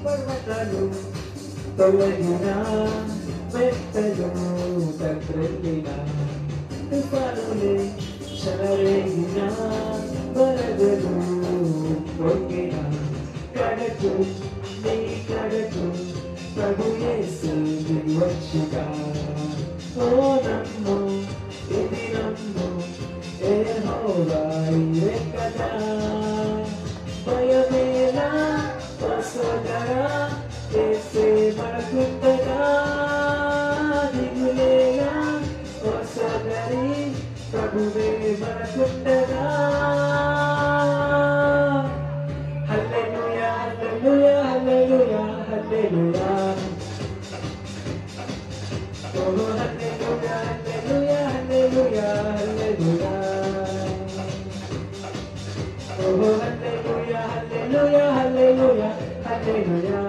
పర్వతాలు తొలగిన మెట్టలు తగ్గిన తుఫానులే చెలరేగిన వరదలు పొంగిన కడకు నీ కడకు ప్రభు యేసు దిగివచ్చుగా ఓ నమ్ము ఇది నమ్ము యెహోవా ఇదే కదా భయమేలా ఓ సోదరా యేసే మనకుండగా దిగులేలా ఓ సోదరి ప్రభువే మనకుండగా హల్లెలూయా హల్లెలూయా హల్లెలూయా హల్లెలూయా ఓ హల్లెలూయా హల్లెలూయా హల్లెలూయా హల్లెలూయా ఓ హల్లెలూయా హల్లెలూయా హల్లెలూయా హల్లెలూయా